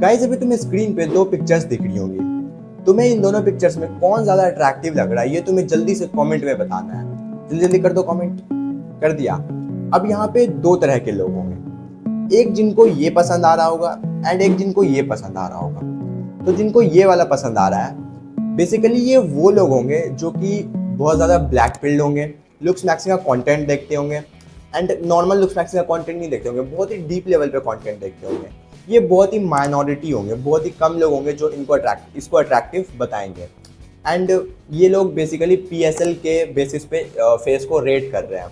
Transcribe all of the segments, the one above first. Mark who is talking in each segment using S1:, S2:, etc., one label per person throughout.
S1: Guys अभी तुम्हें screen पे दो पिक्चर्स दिख रही होंगी। तुम्हें इन दोनों पिक्चर्स में कौन ज्यादा अट्रैक्टिव लग रहा है ये तुम्हें जल्दी से कमेंट में बताना है। जल्दी जल्दी कर दो कमेंट। कर दिया। अब यहाँ पे दो तरह के लोग होंगे, एक जिनको ये पसंद आ रहा होगा एंड एक जिनको ये पसंद आ रहा होगा। तो जिनको ये वाला पसंद आ रहा है बेसिकली ये वो लोग होंगे जो कि बहुत ज़्यादा ब्लैक पिल्ड होंगे, लुक्स मैक्सिंग का कंटेंट देखते होंगे एंड नॉर्मल लुक्स मैक्सिंग का कंटेंट नहीं देखते होंगे, बहुत ही डीप लेवल पे कंटेंट देखते होंगे। ये बहुत ही माइनॉरिटी होंगे, बहुत ही कम लोग होंगे जो इसको अट्रैक्टिव बताएंगे। एंड ये लोग बेसिकली PSL के बेसिस पे फेस को रेट कर रहे हैं,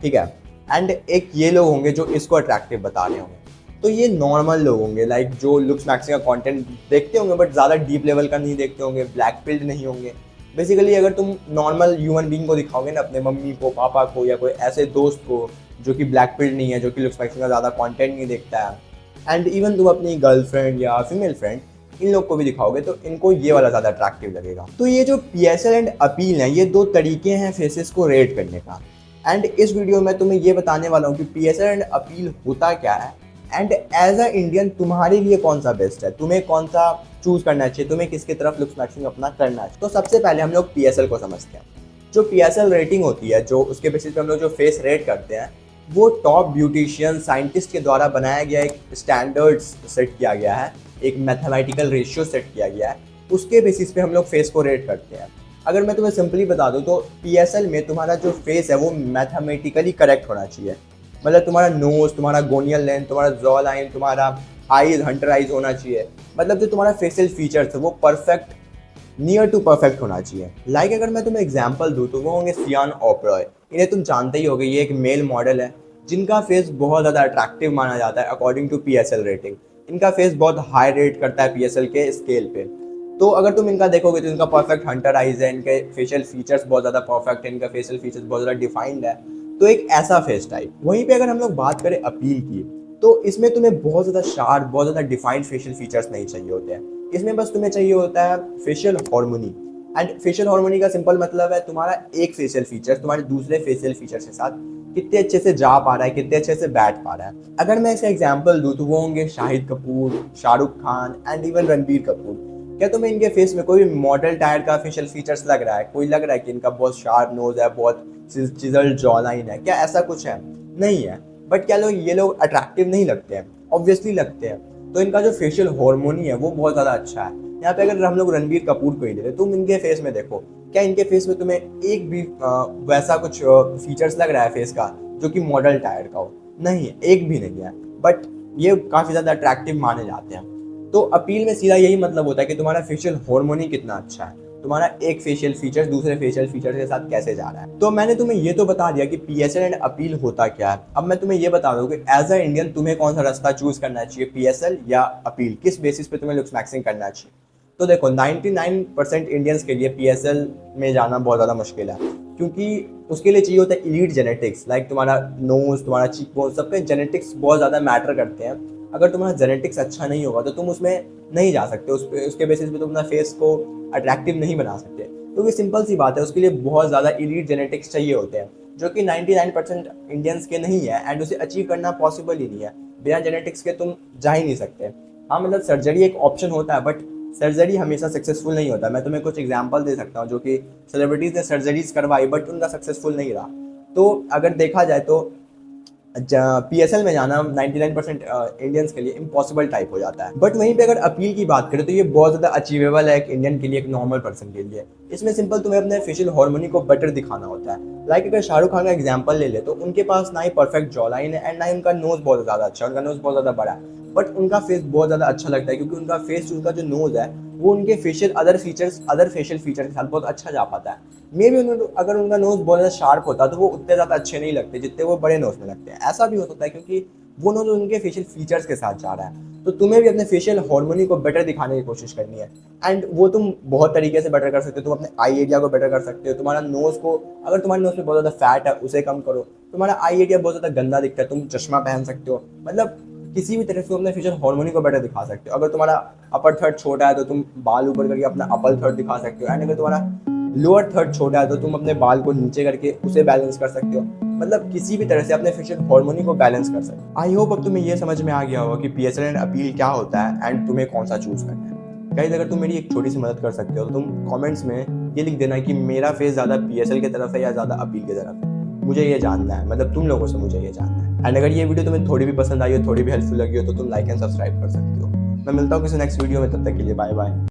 S1: ठीक है। एंड एक ये लोग होंगे जो इसको अट्रैक्टिव बता रहे होंगे। तो ये नॉर्मल लोग होंगे लाइक जो लुक्स मैक्सिंग का कंटेंट देखते होंगे बट ज़्यादा डीप लेवल का नहीं देखते होंगे, ब्लैक पिल्ड नहीं होंगे। बेसिकली अगर तुम नॉर्मल ह्यूमन बीइंग को दिखाओगे ना, अपने मम्मी को, पापा को या कोई ऐसे दोस्त को जो कि ब्लैक पिल्ड नहीं है, जो कि लुक्स मैक्सिंग का ज़्यादा कंटेंट नहीं देखता है, एंड इवन तुम अपनी गर्लफ्रेंड या फीमेल फ्रेंड इन लोग को भी दिखाओगे तो इनको ये वाला ज़्यादा अट्रैक्टिव लगेगा। तो ये जो PSL एंड अपील है, ये दो तरीके हैं फेसेस को रेट करने का। एंड इस वीडियो में तुम्हें ये बताने वाला हूँ कि PSL एंड अपील होता क्या है एंड एज अ इंडियन तुम्हारे लिए कौन सा बेस्ट है, तुम्हें कौन सा चूज करना चाहिए, तुम्हें किसकी तरफ लुक्स मैक्सिंग अपना करना चाहिए। तो सबसे पहले हम लोग PSL को समझते हैं। जो PSL रेटिंग होती है, जो उसके बेसिस पे हम लोग जो फेस रेट करते हैं, वो टॉप ब्यूटिशियन साइंटिस्ट के द्वारा बनाया गया एक स्टैंडर्ड्स सेट किया गया है, एक मैथमेटिकल रेशियो सेट किया गया है, उसके बेसिस पे हम लोग फेस को रेट करते हैं। अगर मैं तुम्हें सिंपली बता दूं तो PSL में तुम्हारा जो फेस है वो मैथमेटिकली करेक्ट होना चाहिए। मतलब तुम्हारा नोज, तुम्हारा गोनियल लेंथ, तुम्हारा जॉ लाइन, तुम्हारा आईज हंटर आईज होना चाहिए। मतलब जो तुम्हारा फेशियल फीचर्स है वो परफेक्ट, नियर टू परफेक्ट होना चाहिए। लाइक अगर मैं तुम्हें एग्जांपल दूं तो वो होंगे सियान ओबरॉय। इन्हें तुम जानते ही होगे, ये एक मेल मॉडल है जिनका फेस बहुत ज़्यादा अट्रैक्टिव माना जाता है अकॉर्डिंग टू PSL रेटिंग। इनका फेस बहुत हाई रेट करता है PSL के स्केल पे। तो अगर तुम इनका देखोगे तो इनका परफेक्ट हंटर आइज है, इनके फेशियल फीचर्स बहुत ज़्यादा परफेक्ट है, इनका फेशियल फीचर्स बहुत ज़्यादा डिफाइंड है। तो एक ऐसा फेस टाइप। वहीं पे अगर हम लोग बात करें अपील की तो इसमें तुम्हें बहुत ज़्यादा शार्प, बहुत ज़्यादा डिफाइंड फेशियल फीचर्स नहीं चाहिए होते हैं। इसमें बस तुम्हें चाहिए होता है facial harmony. And facial harmony का सिंपल मतलब है तुम्हारा एक फेशियल फीचर तुम्हारे दूसरे फेशियल फीचर्स के साथ कितने अच्छे से जा पा रहा है, कितने अच्छे से बैठ पा रहा है। अगर मैं इसका एग्जांपल दूं तो वो होंगे शाहिद कपूर, शाहरुख खान एंड इवन रणबीर कपूर। क्या तुम्हें इनके फेस में कोई मॉडल टायर का फेशियल फीचर्स लग रहा है? कोई लग रहा है कि इनका बहुत शार्प नोज है, बहुत चिजल्ड जॉ लाइन है? क्या ऐसा कुछ है? नहीं है। बट क्या ये लोग अट्रैक्टिव नहीं लगते हैं? ऑब्वियसली लगते हैं। तो इनका जो फेशियल हार्मोनी है वो बहुत ज़्यादा अच्छा है। यहाँ पे अगर हम लोग रणबीर कपूर को ही ले लें, तुम इनके फेस में देखो, क्या इनके फेस में तुम्हें एक भी वैसा कुछ फीचर्स लग रहा है फेस का जो कि मॉडल टायर का हो? नहीं है, एक भी नहीं है। बट ये काफ़ी ज़्यादा अट्रैक्टिव माने जाते हैं। तो अपील में सीधा यही मतलब होता है कि तुम्हारा फेशियल हार्मोनी कितना अच्छा है, तुम्हारा एक फेशियल फीचर दूसरे फेशियल फीचर के साथ कैसे जा रहा है। तो मैंने तुम्हें ये तो बता दिया कि PSL एंड अपील होता क्या है। अब मैं तुम्हें ये बता दूं कि एज अ इंडियन तुम्हें कौन सा रास्ता चूज करना चाहिए, PSL या अपील, किस बेसिस पे तुम्हें लुक्स मैक्सिंग करना चाहिए। तो देखो 99% इंडियंस के लिए PSL में जाना बहुत ज़्यादा मुश्किल है, क्योंकि उसके लिए चाहिए होता है इलीट जेनेटिक्स। लाइक तुम्हारा नोज, तुम्हारा चीक बोन, सबके जेनेटिक्स बहुत ज़्यादा मैटर करते हैं। अगर तुम्हारा जेनेटिक्स अच्छा नहीं होगा तो तुम उसमें नहीं जा सकते, उसके बेसिस पे तुम अपना फेस को अट्रैक्टिव नहीं बना सकते। क्योंकि सिंपल सी बात है, उसके लिए बहुत ज़्यादा इलीट जेनेटिक्स चाहिए होते हैं जो कि 99% इंडियंस के नहीं है। एंड उसे अचीव करना पॉसिबल ही नहीं है। बिना जेनेटिक्स के तुम जा ही नहीं सकते। हाँ, मतलब सर्जरी एक ऑप्शन होता है बट सर्जरी हमेशा सक्सेसफुल नहीं होता। मैं तुम्हें कुछ एग्जांपल दे सकता हूँ जो कि सेलिब्रिटीज़ ने सर्जरीज करवाई बट उनका सक्सेसफुल नहीं रहा। तो अगर देखा जाए तो PSL में जाना 99% इंडियंस के लिए इम्पॉसिबल टाइप हो जाता है। बट वहीं पे अगर अपील की बात करें तो ये बहुत ज़्यादा अचीवेबल है एक इंडियन के लिए, एक नॉर्मल पर्सन के लिए। इसमें सिंपल तुम्हें अपने फेशियल हार्मोनी को बेटर दिखाना होता है। लाइक अगर शाहरुख खान का एग्जांपल ले ले तो उनके पास ना ही परफेक्ट जॉ लाइन है एंड ना ही उनका नोज बहुत ज़्यादा अच्छा है, उनका नोज बहुत ज़्यादा बड़ा है। बट उनका फेस बहुत ज़्यादा अच्छा लगता है क्योंकि उनका फेस, उनका जो नोज है वो उनके फेशियल अदर फेशियल फीचर के साथ बहुत अच्छा जा पाता है। मे भी अगर उनका नोज बहुत ज़्यादा शार्प होता तो वो उतने ज़्यादा अच्छे नहीं लगते जितने वो बड़े नोज में लगते हैं। ऐसा भी हो सकता है क्योंकि वो नोज उनके फेशियल फीचर्स के साथ जा रहा है। तो तुम्हें भी अपने फेशियल हार्मोनी को बेटर दिखाने की कोशिश करनी है। एंड वो तुम बहुत तरीके से बेटर कर सकते हो। तुम अपने आई एरिया को बेटर कर सकते हो। तुम्हारा नोज को, अगर तुम्हारे नोज में बहुत ज़्यादा फैट है उसे कम करो। तुम्हारा आई एरिया बहुत ज़्यादा गंदा दिखता है, तुम चश्मा पहन सकते हो। मतलब किसी भी तरह से अपने फेशियल हार्मोनी को बेटर दिखा सकते हो। अगर तुम्हारा अपर थर्ड छोटा है तो तुम बाल ऊपर करके अपना अपर थर्ड दिखा सकते हो। एंड अगर तुम्हारा लोअर थर्ड छोटा है तो तुम अपने बाल को नीचे करके उसे बैलेंस कर सकते हो। मतलब किसी भी तरह से अपने फेशियल हार्मोनी को बैलेंस कर सकते हो। आई होप अब तुम्हें ये समझ में आ गया होगा कि पीएसएल एंड अपील क्या होता है एंड तुम्हें कौन सा चूज करना है। गाइस, अगर तुम मेरी एक छोटी सी मदद कर सकते हो तो तुम कमेंट्स में ये लिख देना कि मेरा फेस ज़्यादा पीएसएल की तरफ है या ज़्यादा अपील की तरफ है। मुझे ये जानना है, मतलब तुम लोगों से मुझे ये जानना है। एंड अगर ये वीडियो तुम्हें थोड़ी भी पसंद आई हो, थोड़ी भी हेल्पफुल लगी हो तो तुम लाइक एंड सब्सक्राइब कर सकते हो। मैं मिलता हूँ किसी नेक्स्ट वीडियो में, तब तक के लिए बाय बाय।